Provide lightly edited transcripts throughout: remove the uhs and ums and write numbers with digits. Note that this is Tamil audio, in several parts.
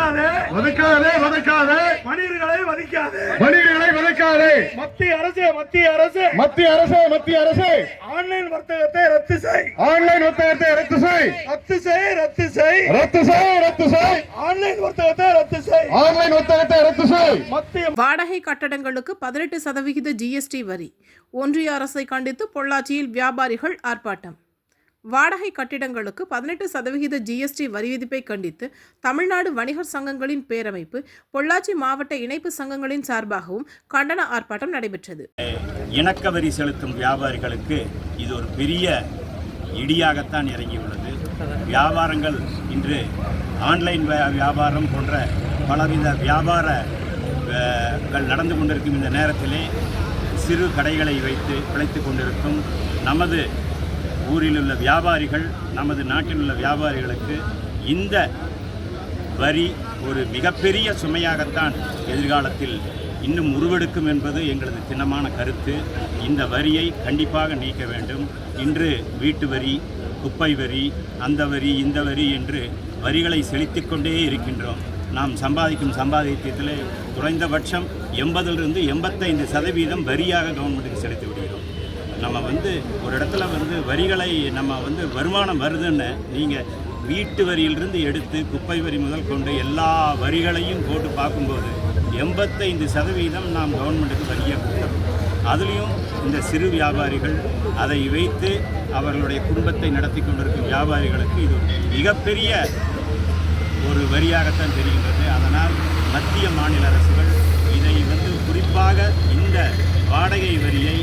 வதைக்காதே வதைக்காதே வதைக்காதே மனிதர்களை வதைக்காதே மனிதர்களை வதைக்காதே மத்திய அரசு மத்திய அரசு மத்திய அரசு மத்திய அரசு ஆன்லைன் வர்த்தகத்தை ரத்து செய் ஆன்லைன் வர்த்தகத்தை ரத்து செய் ரத்து செய் ரத்து செய் ரத்து செய் ரத்து செய் ஆன்லைன் வர்த்தகத்தை ரத்து செய் ஆன்லைன் வர்த்தகத்தை ரத்து செய் மத்திய வாடகை கட்டடங்களுக்கு 18% ஜிஎஸ்டி வரி. ஒன்றிய அரசை கண்டித்து பொள்ளாச்சியில் வியாபாரிகள் ஆர்ப்பாட்டம். வாடகை கட்டிடங்களுக்கு 18% ஜிஎஸ்டி வரி விதிப்பை கண்டித்து தமிழ்நாடு வணிகர் சங்கங்களின் பேரமைப்பு பொள்ளாச்சி மாவட்ட இணைப்பு சங்கங்களின் சார்பாகவும் கண்டன ஆர்ப்பாட்டம் நடைபெற்றது. இணக்க வரி செலுத்தும் வியாபாரிகளுக்கு இது ஒரு பெரிய இடியாகத்தான் இறங்கியுள்ளது. வியாபாரங்கள் இன்று ஆன்லைன் வியாபாரம் போன்ற பலவித வியாபாரங்கள் நடந்து கொண்டிருக்கும் இந்த நேரத்திலே சிறு கடைகளை வைத்து பிழைத்து கொண்டிருக்கும் நமது ஊரில் உள்ள வியாபாரிகள், நமது நாட்டில் உள்ள வியாபாரிகளுக்கு இந்த வரி ஒரு மிகப்பெரிய சுமையாகத்தான் எதிர்காலத்தில் இன்னும் உருவெடுக்கும் என்பது எங்களது திண்ணமான கருத்து. இந்த வரியை கண்டிப்பாக நீக்க வேண்டும். இன்று வீட்டு வரி, குப்பை வரி, அந்த வரி, இந்த வரி என்று வரிகளை செலுத்திக் கொண்டே இருக்கின்றோம். நாம் சம்பாதிக்கும் சம்பாதியத்திலே குறைந்தபட்சம் 80லிருந்து 85% வரியாக கவர்மெண்ட்டுக்கு செலுத்தி விடுகிறோம். நம்ம ஒரு இடத்துல வரிகளை நம்ம வருமானம் வருதுன்னு நீங்கள் வீட்டு வரியிலிருந்து எடுத்து குப்பை வரி முதல் கொண்டு எல்லா வரிகளையும் போட்டு பார்க்கும்போது 85% நாம் கவர்மெண்ட்டுக்கு வரியாக கொடுக்குறோம். அதுலேயும் இந்த சிறு வியாபாரிகள் அதை வைத்து அவர்களுடைய குடும்பத்தை நடத்தி கொண்டிருக்கும் வியாபாரிகளுக்கு இது மிகப்பெரிய ஒரு வரியாகத்தான் தெரிகின்றது. அதனால் மத்திய மாநில அரசுகள் இதை குறிப்பாக இந்த வாடகை வரியை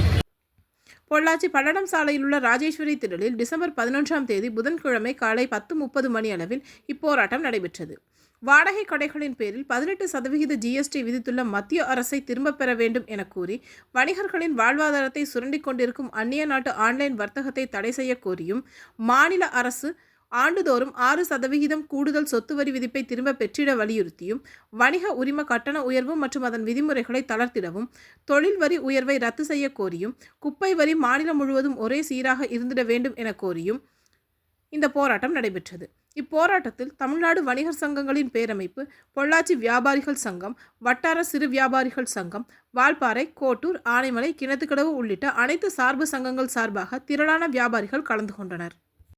பொள்ளாச்சி பல்லடம் சாலையில் உள்ள ராஜேஸ்வரி திடலில் டிசம்பர் 11ஆம் தேதி புதன்கிழமை காலை 10:30 மணி அளவில் இப்போராட்டம் நடைபெற்றது. வாடகை கடைகளின் பேரில் 18% ஜிஎஸ்டி விதித்துள்ள மத்திய அரசை திரும்பப் பெற வேண்டும் என கூறி வணிகர்களின் வாழ்வாதாரத்தை சுரண்டிக் கொண்டிருக்கும் அந்நிய நாட்டு ஆன்லைன் வர்த்தகத்தை தடை செய்ய கோரியும் மாநில அரசு ஆண்டுதோறும் 6% கூடுதல் சொத்து வரி விதிப்பை திரும்ப பெற்றிட வலியுறுத்தியும் வணிக உரிம கட்டண உயர்வு மற்றும் அதன் விதிமுறைகளை தளர்த்திடவும் தொழில் வரி உயர்வை ரத்து செய்ய கோரியும் குப்பை வரி மாநிலம் முழுவதும் ஒரே சீராக இருந்திட வேண்டும் என கோரியும் இந்த போராட்டம் நடைபெற்றது. இப்போராட்டத்தில் தமிழ்நாடு வணிகர் சங்கங்களின் பேரமைப்பு, பொள்ளாச்சி வியாபாரிகள் சங்கம், வட்டார சிறு வியாபாரிகள் சங்கம், வால்பாறை, கோட்டூர், ஆனைமலை, கிணத்துக்கடவு உள்ளிட்ட அனைத்து சார்பு சங்கங்கள் சார்பாக திரளான வியாபாரிகள் கலந்து கொண்டனர்.